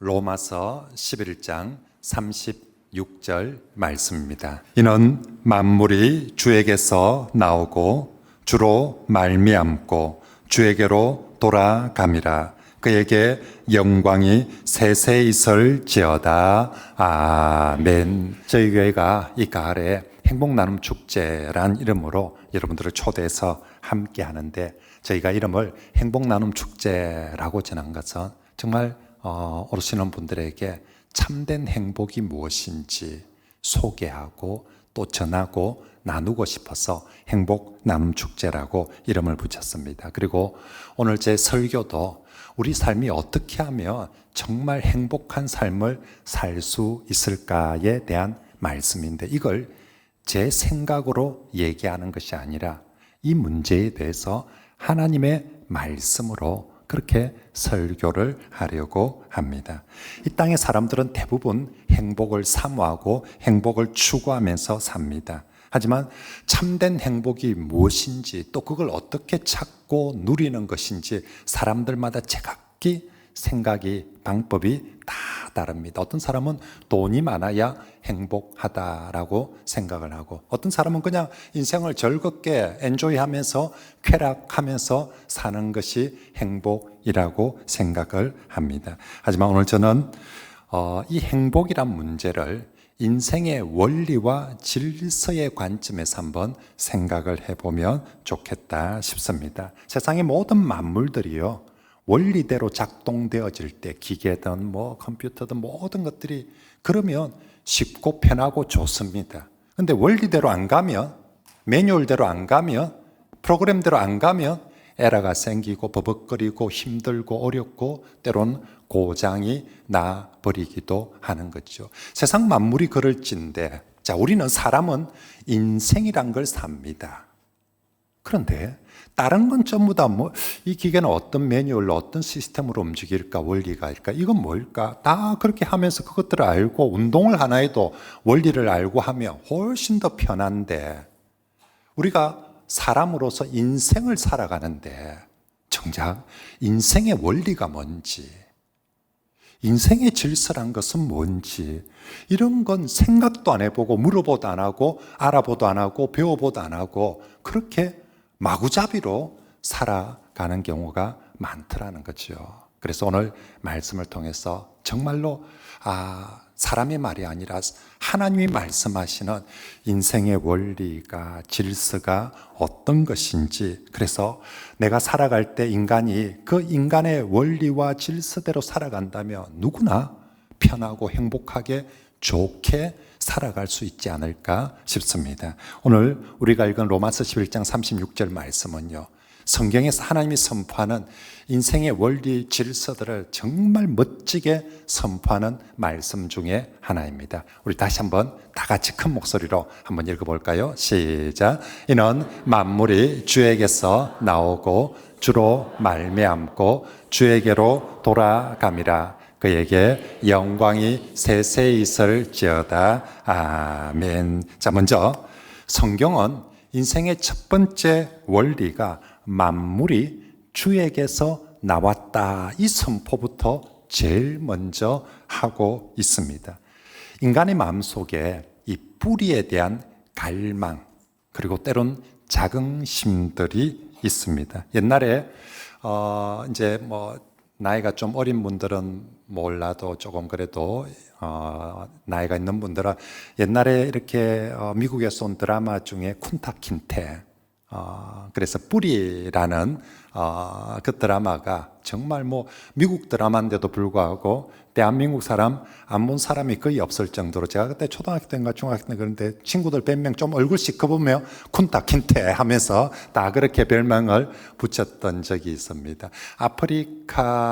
로마서 11장 36절 말씀입니다. 이는 만물이 주에게서 나오고 주로 말미암고 주에게로 돌아감이라. 그에게 영광이 세세 있을지어다. 아멘. 저희 교회가 이 가을에 행복나눔 축제란 이름으로 여러분들을 초대해서 함께 하는데, 저희가 이름을 행복나눔 축제라고 정한 것은 정말 오시는 분들에게 참된 행복이 무엇인지 소개하고 또 전하고 나누고 싶어서 행복 나눔 축제라고 이름을 붙였습니다. 그리고 오늘 제 설교도 우리 삶이 어떻게 하면 정말 행복한 삶을 살 수 있을까에 대한 말씀인데, 이걸 제 생각으로 얘기하는 것이 아니라 이 문제에 대해서 하나님의 말씀으로 그렇게 설교를 하려고 합니다. 이 땅의 사람들은 대부분 행복을 사모하고 행복을 추구하면서 삽니다. 하지만 참된 행복이 무엇인지, 또 그걸 어떻게 찾고 누리는 것인지 사람들마다 제각기 생각이, 방법이 다 다릅니다. 어떤 사람은 돈이 많아야 행복하다라고 생각을 하고, 어떤 사람은 그냥 인생을 즐겁게 엔조이하면서 쾌락하면서 사는 것이 행복이라고 생각을 합니다. 하지만 오늘 저는 이 행복이란 문제를 인생의 원리와 질서의 관점에서 한번 생각을 해보면 좋겠다 싶습니다. 세상의 모든 만물들이요, 원리대로 작동되어질 때, 기계든 컴퓨터든 모든 것들이 그러면 쉽고 편하고 좋습니다. 근데 원리대로 안 가면, 매뉴얼대로 안 가면, 프로그램대로 안 가면 에러가 생기고 버벅거리고 힘들고 어렵고 때로는 고장이 나버리기도 하는 거죠. 세상 만물이 그럴진데, 자, 우리는 사람은 인생이란 걸 삽니다. 그런데 다른 건 전부 다 이 기계는 어떤 매뉴얼로 어떤 시스템으로 움직일까, 원리가 일까, 이건 뭘까, 다 그렇게 하면서 그것들을 알고 운동을 하나 해도 원리를 알고 하면 훨씬 더 편한데, 우리가 사람으로서 인생을 살아가는데 정작 인생의 원리가 뭔지, 인생의 질서란 것은 뭔지, 이런 건 생각도 안 해보고 물어보도 안 하고 알아보도 안 하고 배워보도 안 하고 그렇게 마구잡이로 살아가는 경우가 많더라는 거죠. 그래서 오늘 말씀을 통해서 정말로 사람의 말이 아니라 하나님이 말씀하시는 인생의 원리가, 질서가 어떤 것인지, 그래서 내가 살아갈 때 인간이 그 인간의 원리와 질서대로 살아간다면 누구나 편하고 행복하게 좋게 살아갈 수 있지 않을까 싶습니다. 오늘 우리가 읽은 로마서 11장 36절 말씀은요, 성경에서 하나님이 선포하는 인생의 원리 질서들을 정말 멋지게 선포하는 말씀 중에 하나입니다. 우리 다시 한번 다 같이 큰 목소리로 한번 읽어볼까요? 시작. 이는 만물이 주에게서 나오고 주로 말미암고 주에게로 돌아감이라. 그에게 영광이 세세 있을지어다. 아멘. 자, 먼저 성경은 인생의 첫 번째 원리가 만물이 주에게서 나왔다, 이 선포부터 제일 먼저 하고 있습니다. 인간의 마음속에 이 뿌리에 대한 갈망, 그리고 때론 자긍심들이 있습니다. 옛날에 이제 나이가 좀 어린 분들은 몰라도 조금 그래도 나이가 있는 분들은 옛날에 이렇게 미국에서 온 드라마 중에 쿤타 킨테, 그래서 뿌리라는 그 드라마가 정말 미국 드라마인데도 불구하고 대한민국 사람 안 본 사람이 거의 없을 정도로, 제가 그때 초등학교 때인가 중학교 때 그런데 친구들 100명 좀 얼굴 시커보면 쿤타 킨테 하면서 다 그렇게 별명을 붙였던 적이 있습니다. 아프리카계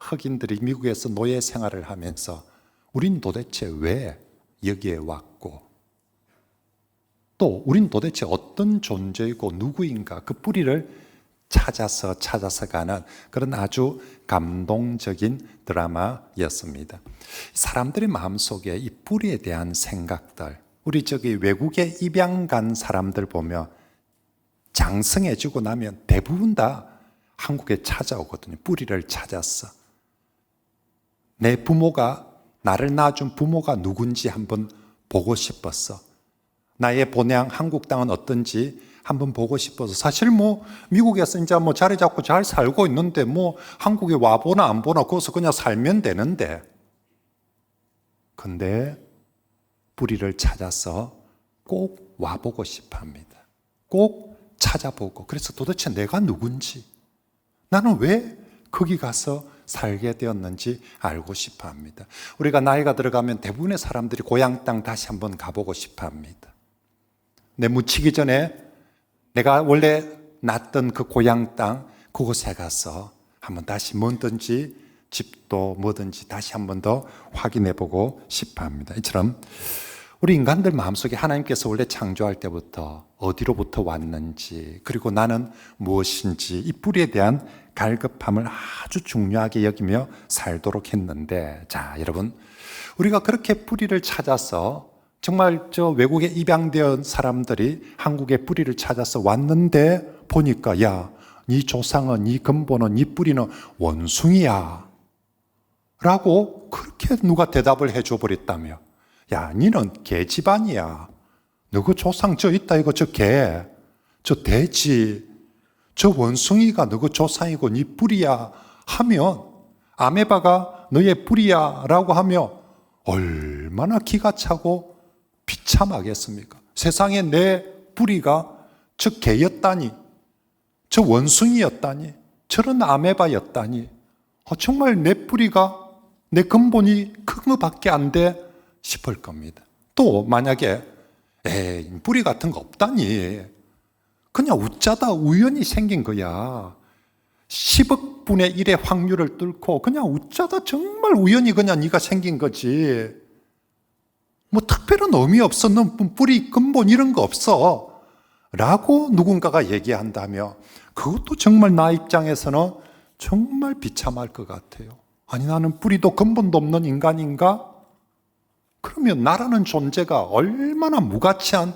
흑인들이 미국에서 노예 생활을 하면서 우린 도대체 왜 여기에 왔고, 또 우린 도대체 어떤 존재이고 누구인가, 그 뿌리를 찾아서 가는 그런 아주 감동적인 드라마였습니다. 사람들의 마음속에 이 뿌리에 대한 생각들, 우리 외국에 입양 간 사람들 보면 장성해지고 나면 대부분 다 한국에 찾아오거든요. 뿌리를 찾았어. 내 부모가, 나를 낳아준 부모가 누군지 한번 보고 싶었어. 나의 본향 한국 땅은 어떤지 한번 보고 싶어서. 사실 미국에서 이제 자리 잡고 잘 살고 있는데 한국에 와보나 안 보나 거기서 그냥 살면 되는데. 근데 뿌리를 찾아서 꼭 와보고 싶어 합니다. 꼭 찾아보고. 그래서 도대체 내가 누군지, 나는 왜 거기 가서 살게 되었는지 알고 싶어 합니다. 우리가 나이가 들어가면 대부분의 사람들이 고향 땅 다시 한번 가보고 싶어 합니다. 내 묻히기 전에 내가 원래 났던 그 고향 땅, 그곳에 가서 한번 다시 뭐든지 집도 뭐든지 다시 한번 더 확인해 보고 싶어 합니다. 이처럼 우리 인간들 마음속에 하나님께서 원래 창조할 때부터 어디로부터 왔는지, 그리고 나는 무엇인지, 이 뿌리에 대한 갈급함을 아주 중요하게 여기며 살도록 했는데, 자, 여러분, 우리가 그렇게 뿌리를 찾아서 정말 외국에 입양된 사람들이 한국에 뿌리를 찾아서 왔는데 보니까, 야, 네 조상은, 네 근본은, 네 뿌리는 원숭이야 라고 그렇게 누가 대답을 해줘 버렸다며. 야, 니는 개 집안이야. 너 그 조상 저 있다 이거, 저 개, 저 돼지, 저 원숭이가 너 그 조상이고 네 뿌리야 하면, 아메바가 너의 뿌리야 라고 하면 얼마나 기가 차고 비참하겠습니까? 세상에 내 뿌리가 저 개였다니, 저 원숭이였다니, 저런 아메바였다니, 정말 내 뿌리가, 내 근본이 큰 것밖에 안 돼 싶을 겁니다. 또 만약에 뿌리 같은 거 없다니, 그냥 웃자다 우연히 생긴 거야. 10억 분의 1의 확률을 뚫고 그냥 웃자다 정말 우연히 그냥 네가 생긴 거지. 특별한 의미 없어. 넌 뿌리 근본 이런 거 없어 라고 누군가가 얘기한다며, 그것도 정말 나 입장에서는 정말 비참할 것 같아요. 아니, 나는 뿌리도 근본도 없는 인간인가? 그러면 나라는 존재가 얼마나 무가치한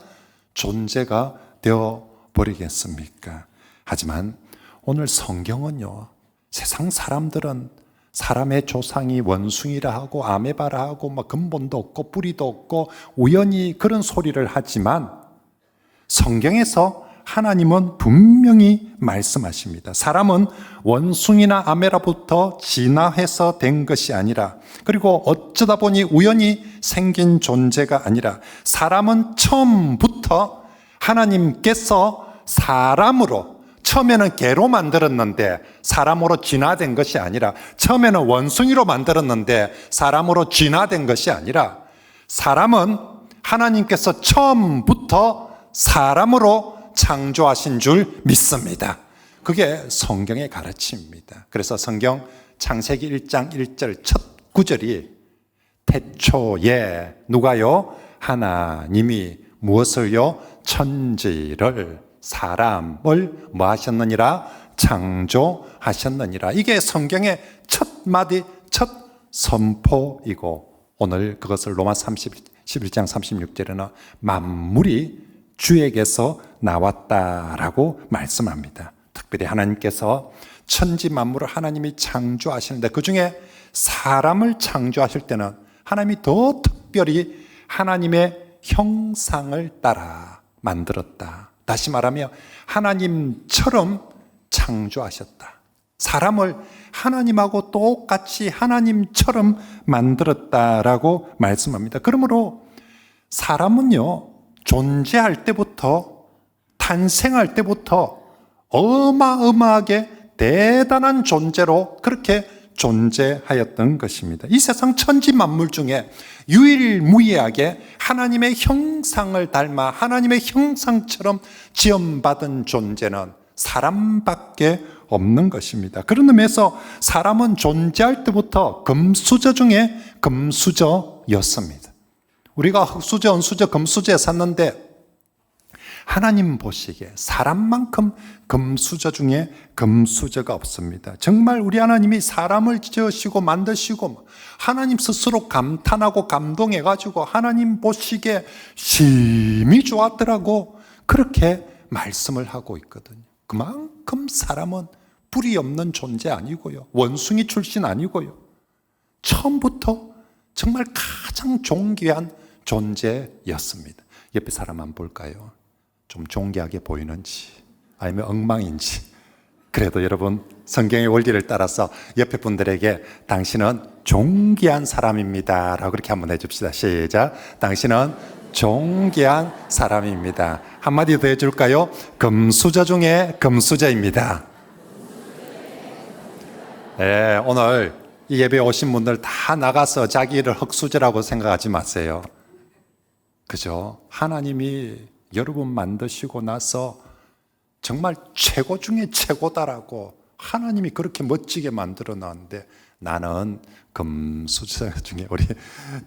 존재가 되어버리겠습니까? 하지만 오늘 성경은요, 세상 사람들은 사람의 조상이 원숭이라 하고 아메바라 하고 근본도 없고 뿌리도 없고 우연히 그런 소리를 하지만, 성경에서 하나님은 분명히 말씀하십니다. 사람은 원숭이나 아메바부터 진화해서 된 것이 아니라, 그리고 어쩌다 보니 우연히 생긴 존재가 아니라, 사람은 처음부터 하나님께서 사람으로, 처음에는 개로 만들었는데 사람으로 진화된 것이 아니라, 처음에는 원숭이로 만들었는데 사람으로 진화된 것이 아니라, 사람은 하나님께서 처음부터 사람으로 창조하신 줄 믿습니다. 그게 성경의 가르침입니다. 그래서 성경 창세기 1장 1절 첫 구절이, 태초에 누가요? 하나님이 무엇을요? 천지를, 사람을 뭐 하셨느니라? 창조하셨느니라. 이게 성경의 첫 마디, 첫 선포이고, 오늘 그것을 로마 11장 36절에는 만물이 주에게서 나왔다라고 말씀합니다. 특별히 하나님께서 천지 만물을 하나님이 창조하시는데, 그 중에 사람을 창조하실 때는 하나님이 더 특별히 하나님의 형상을 따라 만들었다. 다시 말하면 하나님처럼 창조하셨다. 사람을 하나님하고 똑같이 하나님처럼 만들었다라고 말씀합니다. 그러므로 사람은요, 존재할 때부터, 탄생할 때부터 어마어마하게 대단한 존재로 그렇게 존재하였던 것입니다. 이 세상 천지 만물 중에 유일무이하게 하나님의 형상을 닮아 하나님의 형상처럼 지음받은 존재는 사람밖에 없는 것입니다. 그런 의미에서 사람은 존재할 때부터 금수저 중에 금수저였습니다. 우리가 흙수저, 은수저, 금수저에 샀는데, 하나님 보시기에 사람만큼 금수저 중에 금수저가 없습니다. 정말 우리 하나님이 사람을 지으시고 만드시고 하나님 스스로 감탄하고 감동해가지고 하나님 보시기에 심히 좋았더라고, 그렇게 말씀을 하고 있거든요. 그만큼 사람은 뿌리 없는 존재 아니고요, 원숭이 출신 아니고요, 처음부터 정말 가장 존귀한 존재였습니다. 옆에 사람 한번 볼까요? 좀 존귀하게 보이는지 아니면 엉망인지. 그래도 여러분 성경의 원리를 따라서 옆에 분들에게 당신은 존귀한 사람입니다 라고 그렇게 한번 해줍시다. 시작. 당신은 존귀한 사람입니다. 한마디 더 해줄까요? 금수저 중에 금수저입니다. 네, 오늘 이 예배에 오신 분들 다 나가서 자기 일을 흙수저라고 생각하지 마세요. 그죠? 하나님이 여러분 만드시고 나서 정말 최고 중에 최고다라고 하나님이 그렇게 멋지게 만들어 놨는데 나는 금수저 중에 우리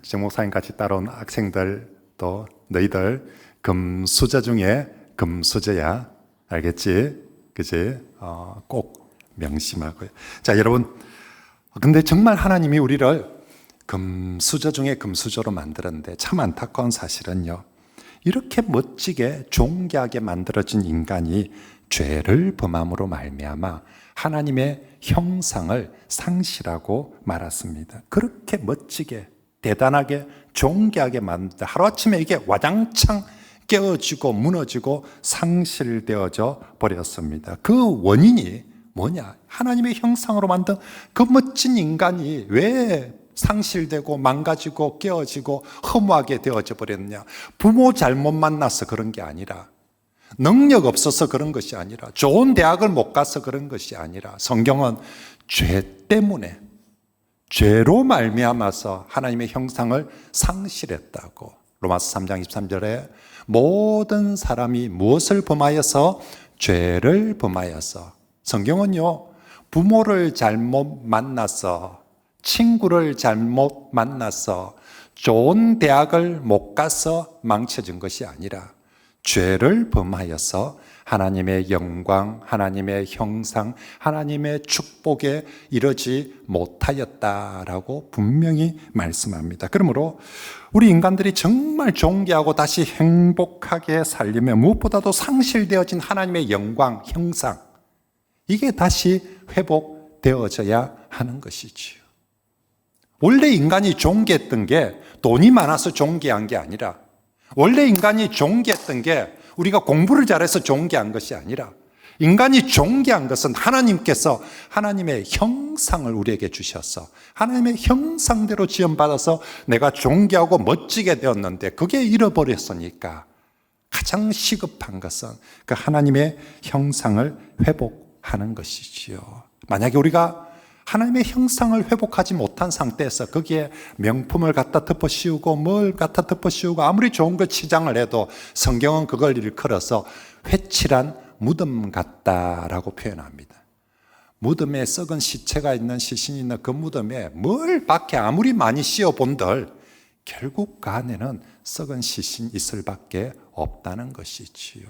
정 목사님 같이 따라온 학생들 또 너희들 금수저 중에 금수저야. 알겠지? 그지? 꼭 명심하고요. 자, 여러분. 근데 정말 하나님이 우리를 금수저 중에 금수저로 만들었는데 참 안타까운 사실은요. 이렇게 멋지게 존귀하게 만들어진 인간이 죄를 범함으로 말미암아 하나님의 형상을 상실하고 말았습니다. 그렇게 멋지게 대단하게 존귀하게 만드는데 하루아침에 이게 와장창 깨어지고 무너지고 상실되어져 버렸습니다. 그 원인이 뭐냐? 하나님의 형상으로 만든 그 멋진 인간이 왜 상실되고 망가지고 깨어지고 허무하게 되어져 버렸냐? 부모 잘못 만나서 그런 게 아니라, 능력 없어서 그런 것이 아니라, 좋은 대학을 못 가서 그런 것이 아니라, 성경은 죄 때문에, 죄로 말미암아서 하나님의 형상을 상실했다고. 로마서 3장 23절에 모든 사람이 무엇을 범하여서? 죄를 범하여서. 성경은요, 부모를 잘못 만나서, 친구를 잘못 만나서, 좋은 대학을 못 가서 망쳐진 것이 아니라 죄를 범하여서 하나님의 영광, 하나님의 형상, 하나님의 축복에 이르지 못하였다라고 분명히 말씀합니다. 그러므로 우리 인간들이 정말 존귀하고 다시 행복하게 살려면 무엇보다도 상실되어진 하나님의 영광, 형상, 이게 다시 회복되어져야 하는 것이지요. 원래 인간이 존귀했던 게 돈이 많아서 존귀한 게 아니라, 원래 인간이 존귀했던 게 우리가 공부를 잘해서 존귀한 것이 아니라, 인간이 존귀한 것은 하나님께서 하나님의 형상을 우리에게 주셔서 하나님의 형상대로 지음받아서 내가 존귀하고 멋지게 되었는데 그게 잃어버렸으니까 가장 시급한 것은 그 하나님의 형상을 회복하는 것이지요. 만약에 우리가 하나님의 형상을 회복하지 못한 상태에서 거기에 명품을 갖다 덮어 씌우고 뭘 갖다 덮어 씌우고 아무리 좋은 걸 치장을 해도 성경은 그걸 일컬어서 회칠한 무덤 같다라고 표현합니다. 무덤에 썩은 시체가 있는, 시신이 있는 그 무덤에 뭘 밖에 아무리 많이 씌워본들 결국 그 안에는 썩은 시신 있을 밖에 없다는 것이지요.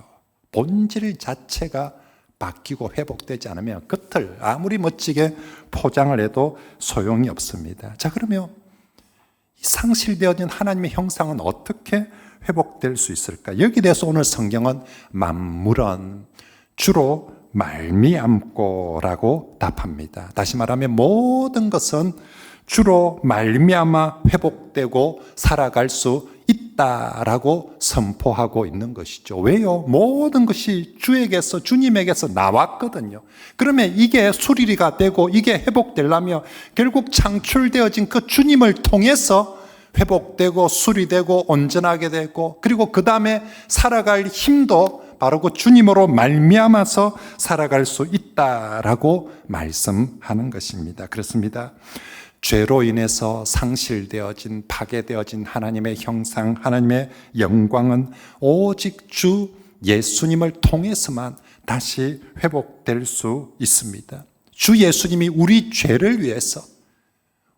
본질 자체가 바뀌고 회복되지 않으면 겉을 아무리 멋지게 포장을 해도 소용이 없습니다. 자, 그러면 상실되어진 하나님의 형상은 어떻게 회복될 수 있을까? 여기에 대해서 오늘 성경은 만물은 주로 말미암고라고 답합니다. 다시 말하면 모든 것은 주로 말미암아 회복되고 살아갈 수 있다라고 선포하고 있는 것이죠. 왜요? 모든 것이 주에게서, 주님에게서 나왔거든요. 그러면 이게 수리가 되고 이게 회복되려면 결국 창출되어진 그 주님을 통해서 회복되고 수리되고 온전하게 되고, 그리고 그 다음에 살아갈 힘도 바로 그 주님으로 말미암아서 살아갈 수 있다라고 말씀하는 것입니다. 그렇습니다. 죄로 인해서 상실되어진, 파괴되어진 하나님의 형상, 하나님의 영광은 오직 주 예수님을 통해서만 다시 회복될 수 있습니다. 주 예수님이 우리 죄를 위해서,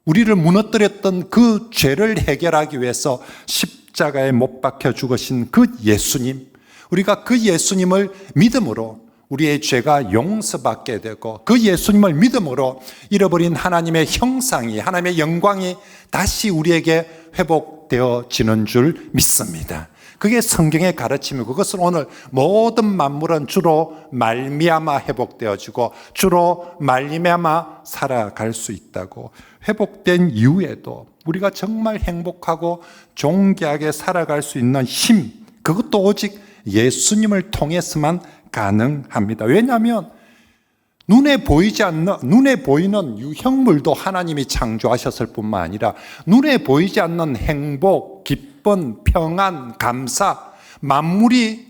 우리를 무너뜨렸던 그 죄를 해결하기 위해서 십자가에 못 박혀 죽으신 그 예수님, 우리가 그 예수님을 믿음으로 우리의 죄가 용서받게 되고, 그 예수님을 믿음으로 잃어버린 하나님의 형상이, 하나님의 영광이 다시 우리에게 회복되어지는 줄 믿습니다. 그게 성경의 가르침이고, 그것을 오늘 모든 만물은 주로 말미암아 회복되어지고 주로 말미암아 살아갈 수 있다고. 회복된 이후에도 우리가 정말 행복하고 존귀하게 살아갈 수 있는 힘, 그것도 오직 예수님을 통해서만 가능합니다. 왜냐하면 눈에 보이는 유형물도 하나님이 창조하셨을 뿐만 아니라 눈에 보이지 않는 행복, 기쁨, 평안, 감사, 만물이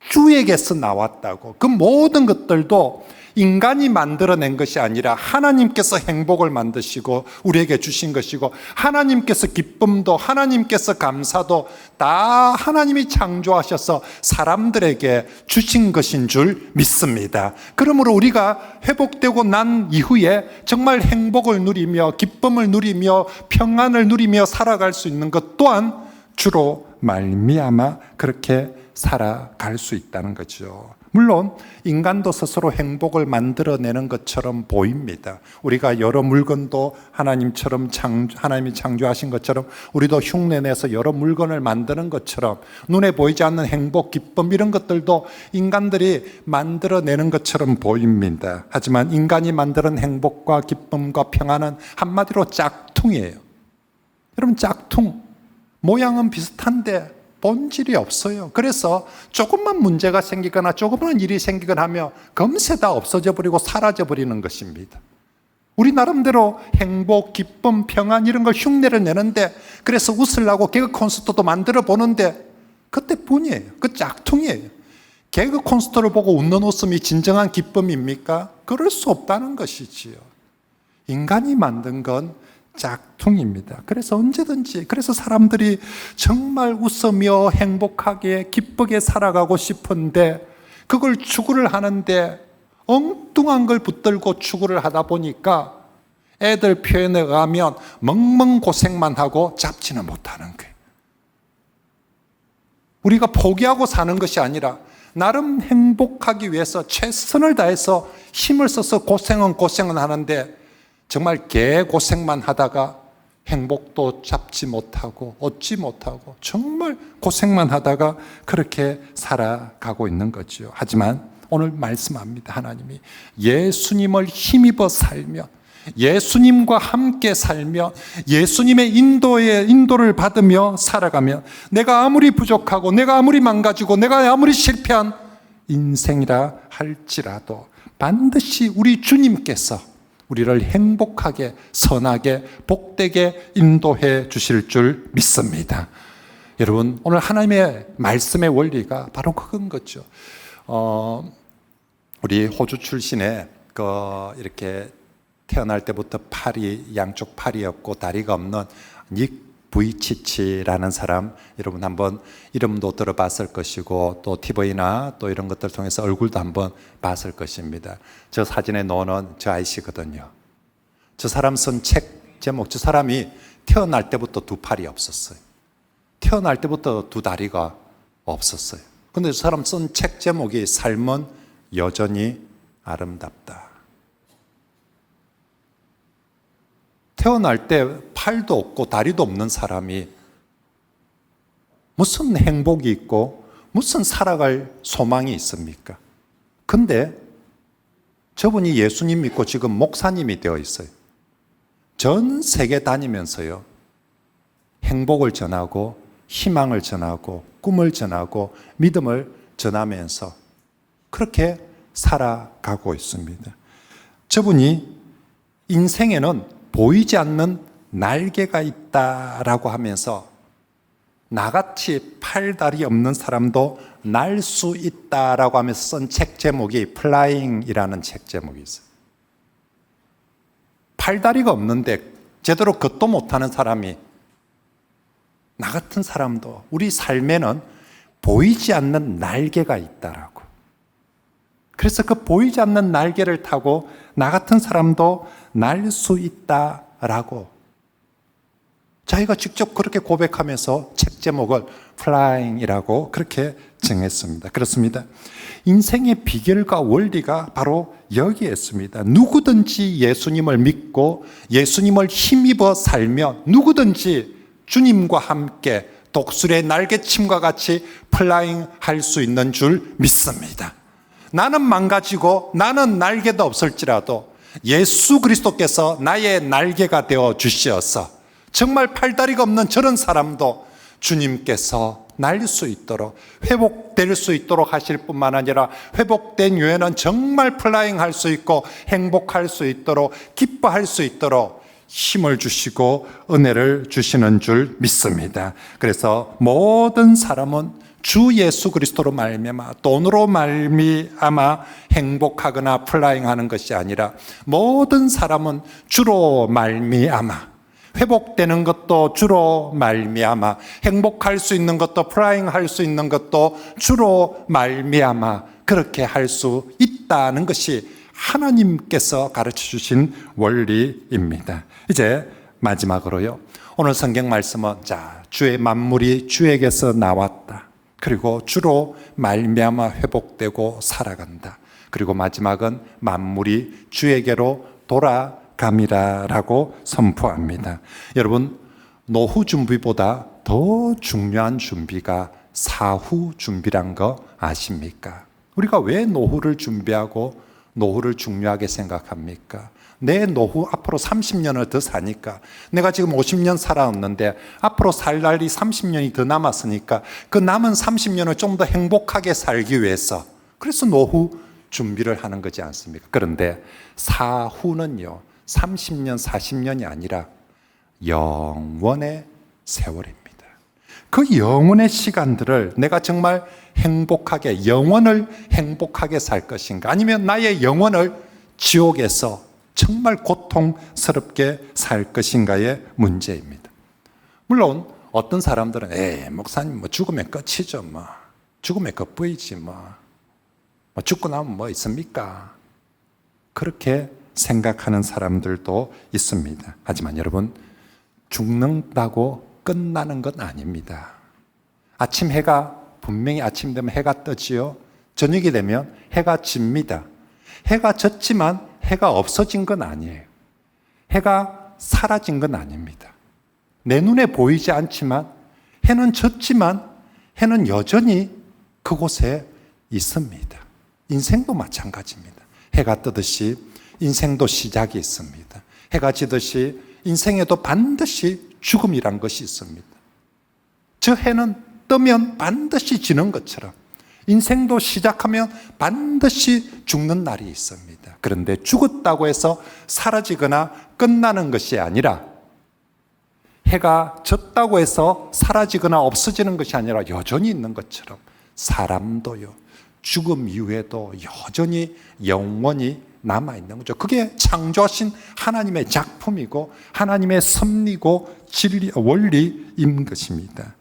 주에게서 나왔다고. 그 모든 것들도 인간이 만들어낸 것이 아니라 하나님께서 행복을 만드시고 우리에게 주신 것이고, 하나님께서 기쁨도 하나님께서 감사도 다 하나님이 창조하셔서 사람들에게 주신 것인 줄 믿습니다. 그러므로 우리가 회복되고 난 이후에 정말 행복을 누리며 기쁨을 누리며 평안을 누리며 살아갈 수 있는 것 또한 주로 말미암아 그렇게 살아갈 수 있다는 거죠. 물론 인간도 스스로 행복을 만들어내는 것처럼 보입니다. 우리가 여러 물건도 하나님이 창조하신 것처럼 우리도 흉내내서 여러 물건을 만드는 것처럼 눈에 보이지 않는 행복, 기쁨 이런 것들도 인간들이 만들어내는 것처럼 보입니다. 하지만 인간이 만드는 행복과 기쁨과 평안은 한마디로 짝퉁이에요. 여러분, 짝퉁 모양은 비슷한데 본질이 없어요. 그래서 조금만 문제가 생기거나 조금만 일이 생기거나 하면 금세 다 없어져 버리고 사라져 버리는 것입니다. 우리 나름대로 행복, 기쁨, 평안 이런 걸 흉내를 내는데, 그래서 웃으려고 개그 콘서트도 만들어 보는데 그때뿐이에요. 그 짝퉁이에요. 개그 콘서트를 보고 웃는 웃음이 진정한 기쁨입니까? 그럴 수 없다는 것이지요. 인간이 만든 건 짝퉁입니다. 그래서 언제든지, 그래서 사람들이 정말 웃으며 행복하게 기쁘게 살아가고 싶은데 그걸 추구를 하는데 엉뚱한 걸 붙들고 추구를 하다 보니까 애들 표현에 가면 멍멍 고생만 하고 잡지는 못하는 거예요. 우리가 포기하고 사는 것이 아니라 나름 행복하기 위해서 최선을 다해서 힘을 써서 고생은 하는데 정말 개고생만 하다가 행복도 잡지 못하고 얻지 못하고 정말 고생만 하다가 그렇게 살아가고 있는 거죠. 하지만 오늘 말씀합니다. 하나님이 예수님을 힘입어 살면, 예수님과 함께 살며 예수님의 인도를 받으며 살아가면 내가 아무리 부족하고 내가 아무리 망가지고 내가 아무리 실패한 인생이라 할지라도 반드시 우리 주님께서 우리를 행복하게, 선하게, 복되게 인도해 주실 줄 믿습니다. 여러분, 오늘 하나님의 말씀의 원리가 바로 그건 거죠. 우리 호주 출신의 이렇게 태어날 때부터 양쪽 팔이 없고 다리가 없는 닉 부이치치라는 사람, 여러분 한번 이름도 들어봤을 것이고 또 TV나 또 이런 것들 통해서 얼굴도 한번 봤을 것입니다. 저 사진에 놓는 저 아이씨거든요. 저 사람 쓴 책 제목, 저 사람이 태어날 때부터 두 팔이 없었어요. 태어날 때부터 두 다리가 없었어요. 근데 저 사람 쓴 책 제목이 삶은 여전히 아름답다. 태어날 때 팔도 없고 다리도 없는 사람이 무슨 행복이 있고 무슨 살아갈 소망이 있습니까? 근데 저분이 예수님 믿고 지금 목사님이 되어 있어요. 전 세계 다니면서요, 행복을 전하고 희망을 전하고 꿈을 전하고 믿음을 전하면서 그렇게 살아가고 있습니다. 저분이 인생에는 보이지 않는 날개가 있다라고 하면서 나같이 팔다리 없는 사람도 날 수 있다라고 하면서 쓴 책 제목이 플라잉이라는 책 제목이 있어요. 팔다리가 없는데 제대로 걷도 못하는 사람이, 나 같은 사람도 우리 삶에는 보이지 않는 날개가 있다라고. 그래서 그 보이지 않는 날개를 타고 나 같은 사람도 날 수 있다라고 자기가 직접 그렇게 고백하면서 책 제목을 Flying이라고 그렇게 정했습니다. 그렇습니다. 인생의 비결과 원리가 바로 여기에 있습니다. 누구든지 예수님을 믿고 예수님을 힘입어 살면 누구든지 주님과 함께 독수리의 날개침과 같이 플라잉 할 수 있는 줄 믿습니다. 나는 망가지고 나는 날개도 없을지라도 예수 그리스도께서 나의 날개가 되어 주시어서 정말 팔다리가 없는 저런 사람도 주님께서 날 수 있도록 회복될 수 있도록 하실 뿐만 아니라 회복된 후에는 정말 플라잉 할 수 있고 행복할 수 있도록 기뻐할 수 있도록 힘을 주시고 은혜를 주시는 줄 믿습니다. 그래서 모든 사람은 주 예수 그리스도로 말미암아 돈으로 말미암아 행복하거나 플라잉하는 것이 아니라 모든 사람은 주로 말미암아 회복되는 것도 주로 말미암아 행복할 수 있는 것도 플라잉할 수 있는 것도 주로 말미암아 그렇게 할 수 있다는 것이 하나님께서 가르쳐 주신 원리입니다. 이제 마지막으로요. 오늘 성경 말씀은 주의 만물이 주에게서 나왔다. 그리고 주로 말미암아 회복되고 살아간다. 그리고 마지막은 만물이 주에게로 돌아감이라고 선포합니다. 여러분, 노후 준비보다 더 중요한 준비가 사후 준비란 거 아십니까? 우리가 왜 노후를 준비하고 노후를 중요하게 생각합니까? 내 노후 앞으로 30년을 더 사니까 내가 지금 50년 살아왔는데 앞으로 살 날이 30년이 더 남았으니까 그 남은 30년을 좀 더 행복하게 살기 위해서 그래서 노후 준비를 하는 거지 않습니까? 그런데 사후는요 30년 40년이 아니라 영원의 세월입니다. 그 영원의 시간들을 내가 정말 행복하게 영원을 행복하게 살 것인가 아니면 나의 영혼을 지옥에서 정말 고통스럽게 살 것인가의 문제입니다. 물론 어떤 사람들은 목사님 죽으면 끝이죠. 죽으면 끝부이지 죽고 나면 뭐 있습니까? 그렇게 생각하는 사람들도 있습니다. 하지만 여러분 죽는다고 끝나는 건 아닙니다. 아침 해가 분명히 아침 되면 해가 뜨지요. 저녁이 되면 해가 집니다. 해가 졌지만 해가 없어진 건 아니에요. 해가 사라진 건 아닙니다. 내 눈에 보이지 않지만 해는 졌지만 해는 여전히 그곳에 있습니다. 인생도 마찬가지입니다. 해가 뜨듯이 인생도 시작이 있습니다. 해가 지듯이 인생에도 반드시 죽음이란 것이 있습니다. 저 해는 뜨면 반드시 지는 것처럼 인생도 시작하면 반드시 죽는 날이 있습니다. 그런데 죽었다고 해서 사라지거나 끝나는 것이 아니라 해가 졌다고 해서 사라지거나 없어지는 것이 아니라 여전히 있는 것처럼 사람도요. 죽음 이후에도 여전히 영원히 남아있는 거죠. 그게 창조하신 하나님의 작품이고 하나님의 섭리고 진리, 원리인 것입니다.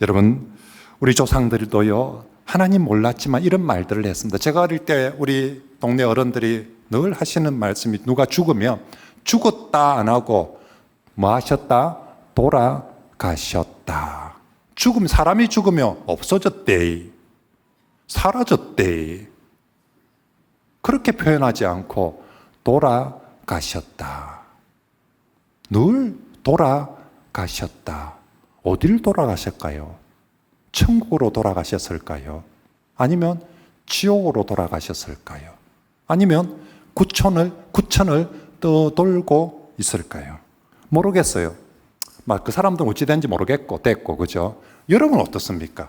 여러분 우리 조상들도요. 하나님 몰랐지만 이런 말들을 했습니다. 제가 어릴 때 우리 동네 어른들이 늘 하시는 말씀이 누가 죽으면 죽었다 안 하고 뭐 하셨다? 돌아가셨다. 사람이 죽으면 없어졌대. 사라졌대. 그렇게 표현하지 않고 돌아가셨다. 늘 돌아가셨다. 어딜 돌아가셨을까요? 천국으로 돌아가셨을까요? 아니면 지옥으로 돌아가셨을까요? 아니면 구천을 떠돌고 있을까요? 모르겠어요. 그 사람들은 어찌 된지 모르겠고 됐고 그죠? 여러분 어떻습니까?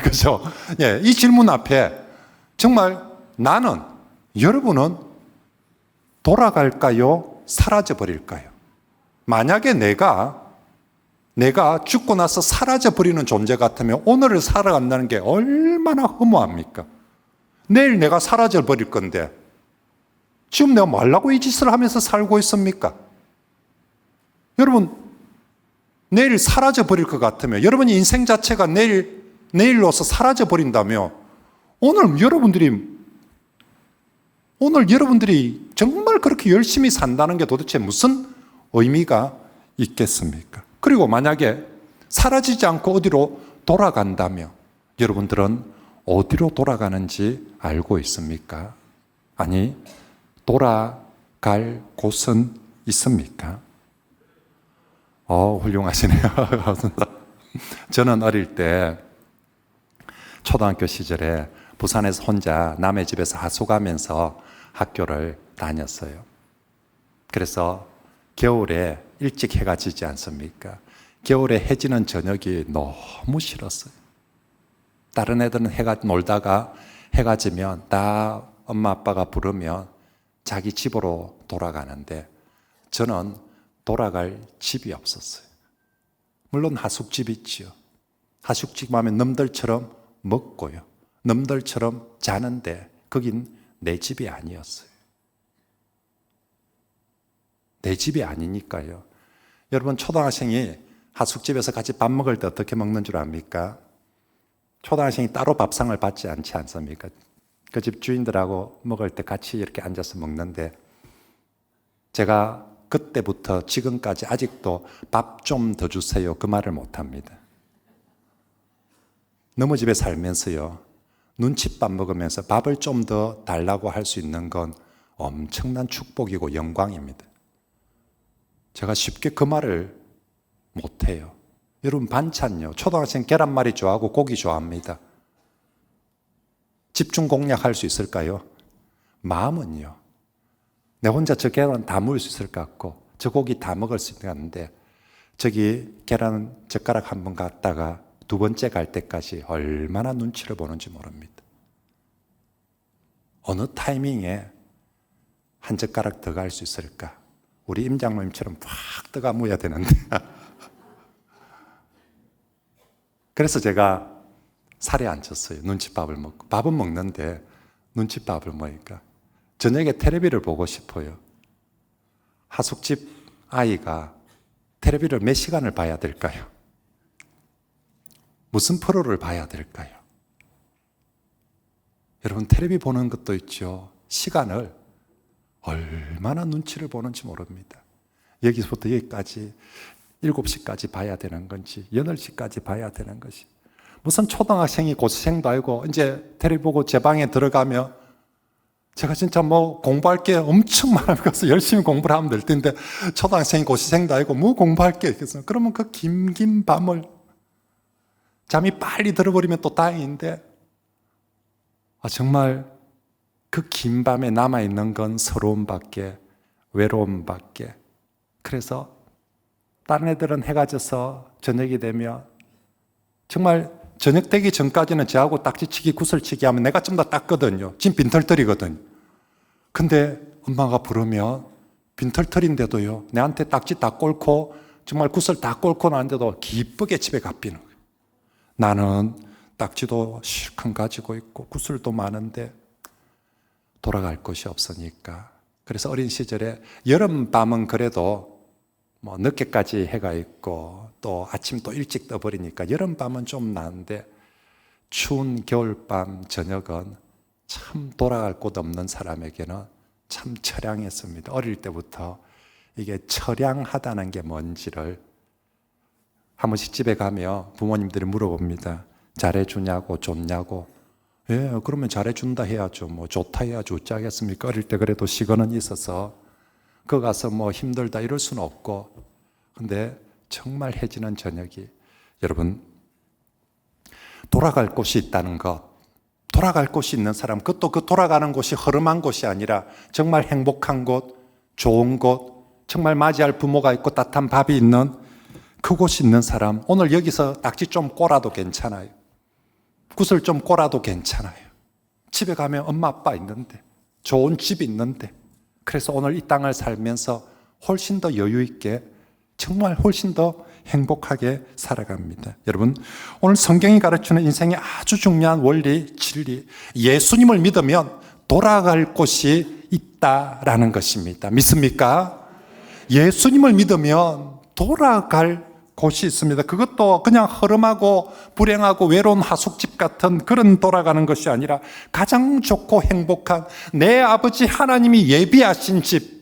그죠? 이 질문 앞에 정말 나는 여러분은 돌아갈까요? 사라져 버릴까요? 만약에 내가 죽고 나서 사라져 버리는 존재 같으면 오늘을 살아간다는 게 얼마나 허무합니까? 내일 내가 사라져 버릴 건데 지금 내가 뭐 하려고 이 짓을 하면서 살고 있습니까? 여러분 내일 사라져 버릴 것 같으면 여러분의 인생 자체가 내일로서 사라져 버린다면 오늘 여러분들이 정말 그렇게 열심히 산다는 게 도대체 무슨 의미가 있겠습니까? 그리고 만약에 사라지지 않고 어디로 돌아간다면 여러분들은 어디로 돌아가는지 알고 있습니까? 아니, 돌아갈 곳은 있습니까? 훌륭하시네요. 저는 어릴 때 초등학교 시절에 부산에서 혼자 남의 집에서 하숙하면서 학교를 다녔어요. 그래서 겨울에 일찍 해가 지지 않습니까? 겨울에 해 지는 저녁이 너무 싫었어요. 다른 애들은 놀다가 해가 지면 다 엄마 아빠가 부르면 자기 집으로 돌아가는데 저는 돌아갈 집이 없었어요. 물론 하숙집 있지요. 하숙집 하면 놈들처럼 먹고요. 놈들처럼 자는데 거긴 내 집이 아니었어요. 내 집이 아니니까요. 여러분, 초등학생이 하숙집에서 같이 밥 먹을 때 어떻게 먹는 줄 압니까? 초등학생이 따로 밥상을 받지 않지 않습니까? 그 집 주인들하고 먹을 때 같이 이렇게 앉아서 먹는데 제가 그때부터 지금까지 아직도 밥 좀 더 주세요 그 말을 못합니다. 너무 집에 살면서요, 눈칫밥 먹으면서 밥을 좀 더 달라고 할 수 있는 건 엄청난 축복이고 영광입니다. 제가 쉽게 그 말을 못해요. 여러분, 반찬요, 초등학생 계란말이 좋아하고 고기 좋아합니다. 집중 공략할 수 있을까요? 마음은요, 내 혼자 저 계란 다 먹을 수 있을 것 같고 저 고기 다 먹을 수 있을 것 같은데 저기 계란 젓가락 한 번 갖다가 두 번째 갈 때까지 얼마나 눈치를 보는지 모릅니다. 어느 타이밍에 한 젓가락 더 갈 수 있을까? 우리 임장모님처럼 팍 떠가 모여야 되는데 그래서 제가 살에 안 쪘어요. 눈칫밥을 먹고. 밥은 먹는데 눈칫밥을 먹으니까 저녁에 텔레비를 보고 싶어요. 하숙집 아이가 텔레비를 몇 시간을 봐야 될까요? 무슨 프로를 봐야 될까요? 여러분, 텔레비 보는 것도 있죠. 시간을 얼마나 눈치를 보는지 모릅니다. 여기서부터 여기까지 7시까지 봐야 되는 건지 8시까지 봐야 되는 것이, 무슨 초등학생이 고시생도 아니고 이제 텔레비 보고 제 방에 들어가면 제가 진짜 뭐 공부할 게 엄청 많아서 열심히 공부를 하면 될 텐데 초등학생이 고시생도 아니고 뭐 공부할 게 있겠어요. 그러면 그 긴 밤을 잠이 빨리 들어버리면 또 다행인데 정말 그 긴 밤에 남아있는 건 서러움밖에, 외로움밖에. 그래서 다른 애들은 해가 져서 저녁이 되면 정말 저녁 되기 전까지는 저하고 딱지치기, 구슬치기 하면 내가 좀 더 닦거든요. 지금 빈털털이거든요. 근데 엄마가 부르면 빈털털인데도요, 내한테 딱지 다 꼴고 정말 구슬 다 꼴고 나는데도 기쁘게 집에 가비는 거예요. 나는 딱지도 실컷 가지고 있고 구슬도 많은데 돌아갈 곳이 없으니까. 그래서 어린 시절에 여름밤은 그래도 뭐 늦게까지 해가 있고 또 아침 또 일찍 떠버리니까 여름밤은 좀 나은데 추운 겨울밤 저녁은 참 돌아갈 곳 없는 사람에게는 참 처량했습니다. 어릴 때부터 이게 처량하다는 게 뭔지를 한 번씩 집에 가면 부모님들이 물어봅니다. 잘해주냐고, 좋냐고. 예, 그러면 잘해준다 해야죠. 뭐 좋다 해야지 어쩌겠습니까? 어릴 때 그래도 시간은 있어서 거 가서 뭐 힘들다 이럴 수는 없고. 근데 정말 해지는 저녁이, 여러분, 돌아갈 곳이 있다는 것, 돌아갈 곳이 있는 사람, 그것도 그 돌아가는 곳이 허름한 곳이 아니라 정말 행복한 곳, 좋은 곳, 정말 맞이할 부모가 있고 따뜻한 밥이 있는 그곳이 있는 사람, 오늘 여기서 딱지 좀 꼬라도 괜찮아요. 구슬 좀 꼬라도 괜찮아요. 집에 가면 엄마 아빠 있는데, 좋은 집 있는데, 그래서 오늘 이 땅을 살면서 훨씬 더 여유 있게, 정말 훨씬 더 행복하게 살아갑니다. 여러분, 오늘 성경이 가르치는 인생의 아주 중요한 원리, 진리, 예수님을 믿으면 돌아갈 곳이 있다라는 것입니다. 믿습니까? 예수님을 믿으면 돌아갈 곳이 있습니다. 그것도 그냥 허름하고 불행하고 외로운 하숙집 같은 그런 돌아가는 것이 아니라 가장 좋고 행복한 내 아버지 하나님이 예비하신 집,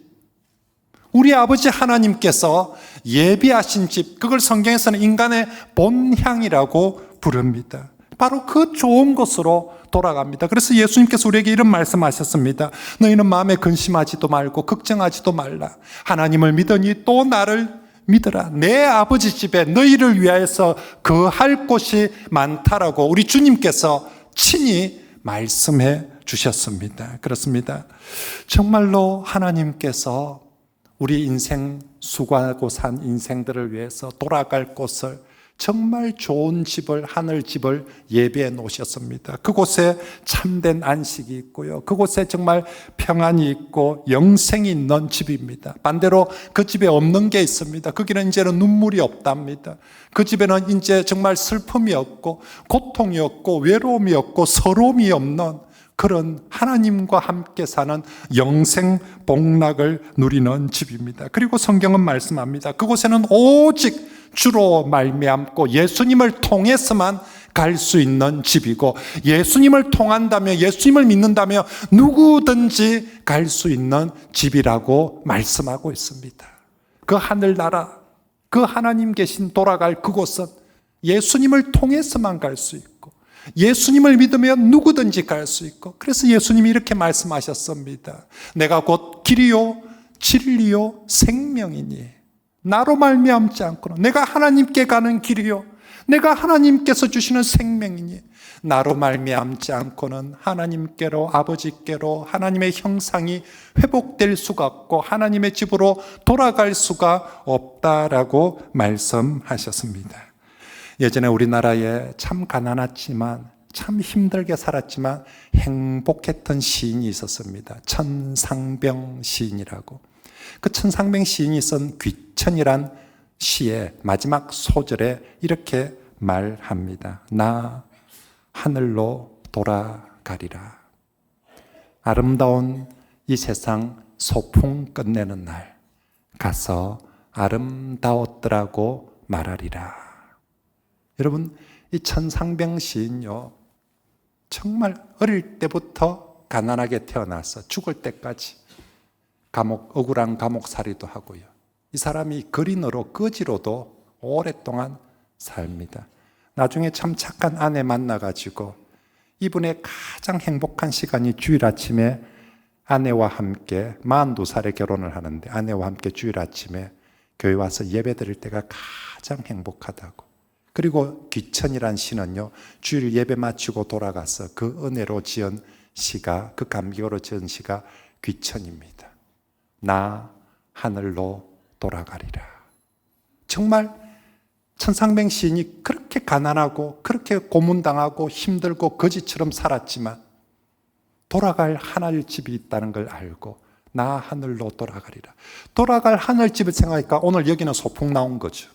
우리 아버지 하나님께서 예비하신 집, 그걸 성경에서는 인간의 본향이라고 부릅니다. 바로 그 좋은 곳으로 돌아갑니다. 그래서 예수님께서 우리에게 이런 말씀하셨습니다. 너희는 마음에 근심하지도 말고 걱정하지도 말라. 하나님을 믿으니 또 나를 믿어라. 내 아버지 집에 너희를 위하여서 거할 곳이 많다라고 우리 주님께서 친히 말씀해 주셨습니다. 그렇습니다. 정말로 하나님께서 우리 인생 수고하고 산 인생들을 위해서 돌아갈 곳을 정말 좋은 집을, 하늘집을 예비해 놓으셨습니다. 그곳에 참된 안식이 있고요. 그곳에 정말 평안이 있고 영생이 있는 집입니다. 반대로 그 집에 없는 게 있습니다. 거기는 이제는 눈물이 없답니다. 그 집에는 이제 정말 슬픔이 없고 고통이 없고 외로움이 없고 서러움이 없는 그런 하나님과 함께 사는 영생 복락을 누리는 집입니다. 그리고 성경은 말씀합니다. 그곳에는 오직 주로 말미암고 예수님을 통해서만 갈 수 있는 집이고, 예수님을 통한다며 예수님을 믿는다며 누구든지 갈 수 있는 집이라고 말씀하고 있습니다. 그 하늘나라, 그 하나님 계신 돌아갈 그곳은 예수님을 통해서만 갈 수 있고, 예수님을 믿으면 누구든지 갈 수 있고, 그래서 예수님이 이렇게 말씀하셨습니다. 내가 곧 길이요 진리요 생명이니 나로 말미암지 않고는, 내가 하나님께 가는 길이요 내가 하나님께서 주시는 생명이니 나로 말미암지 않고는 하나님께로, 아버지께로 하나님의 형상이 회복될 수가 없고 하나님의 집으로 돌아갈 수가 없다라고 말씀하셨습니다. 예전에 우리나라에 참 가난했지만 참 힘들게 살았지만 행복했던 시인이 있었습니다. 천상병 시인이라고. 그 천상병 시인이 쓴 귀천이란 시의 마지막 소절에 이렇게 말합니다. 나 하늘로 돌아가리라. 아름다운 이 세상 소풍 끝내는 날 가서 아름다웠더라고 말하리라. 여러분, 이 천상병 시인요, 정말 어릴 때부터 가난하게 태어나서 죽을 때까지 억울한 감옥살이도 하고요. 이 사람이 거린으로, 거지로도 오랫동안 삽니다. 나중에 참 착한 아내 만나가지고 이분의 가장 행복한 시간이 주일 아침에 아내와 함께 42살에 결혼을 하는데 아내와 함께 주일 아침에 교회 와서 예배 드릴 때가 가장 행복하다고. 그리고 귀천이란 시는요, 주일 예배 마치고 돌아가서 그 은혜로 지은 시가, 그 감격으로 지은 시가 귀천입니다. 나 하늘로 돌아가리라. 정말 천상병 시인이 그렇게 가난하고 그렇게 고문당하고 힘들고 거지처럼 살았지만 돌아갈 하늘집이 있다는 걸 알고 나 하늘로 돌아가리라. 돌아갈 하늘집을 생각하니까 오늘 여기는 소풍 나온 거죠.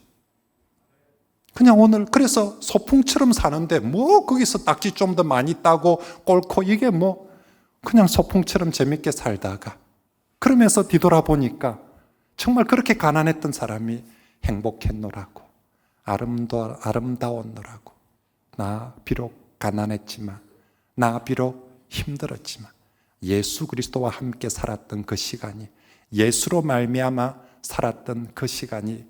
그냥 오늘 그래서 소풍처럼 사는데 뭐 거기서 딱지 좀 더 많이 따고 꼴코 이게 뭐 그냥 소풍처럼 재밌게 살다가 그러면서 뒤돌아보니까 정말 그렇게 가난했던 사람이 행복했노라고, 아름다웠노라고. 나 비록 가난했지만, 나 비록 힘들었지만 예수 그리스도와 함께 살았던 그 시간이, 예수로 말미암아 살았던 그 시간이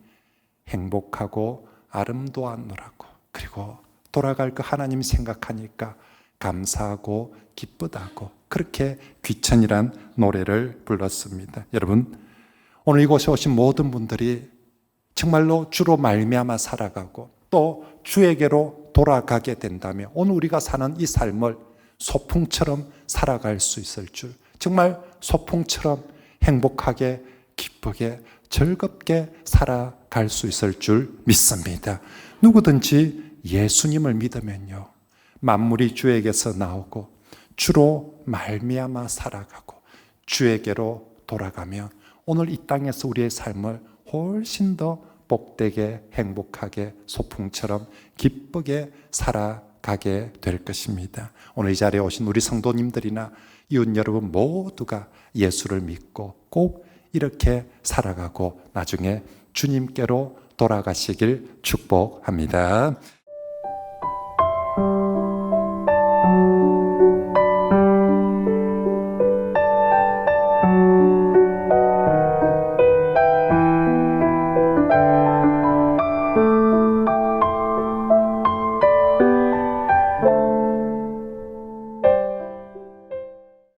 행복하고 아름다웠노라고. 그리고 돌아갈 그 하나님 생각하니까 감사하고 기쁘다고, 그렇게 귀천이란 노래를 불렀습니다. 여러분, 오늘 이곳에 오신 모든 분들이 정말로 주로 말미암아 살아가고 또 주에게로 돌아가게 된다면 오늘 우리가 사는 이 삶을 소풍처럼 살아갈 수 있을 줄, 정말 소풍처럼 행복하게 기쁘게 즐겁게 살아갈 수 있을 줄 믿습니다. 누구든지 예수님을 믿으면요, 만물이 주에게서 나오고 주로 말미암아 살아가고 주에게로 돌아가면 오늘 이 땅에서 우리의 삶을 훨씬 더 복되게 행복하게 소풍처럼 기쁘게 살아가게 될 것입니다. 오늘 이 자리에 오신 우리 성도님들이나 이웃 여러분 모두가 예수를 믿고 꼭 이렇게 살아가고 나중에 주님께로 돌아가시길 축복합니다.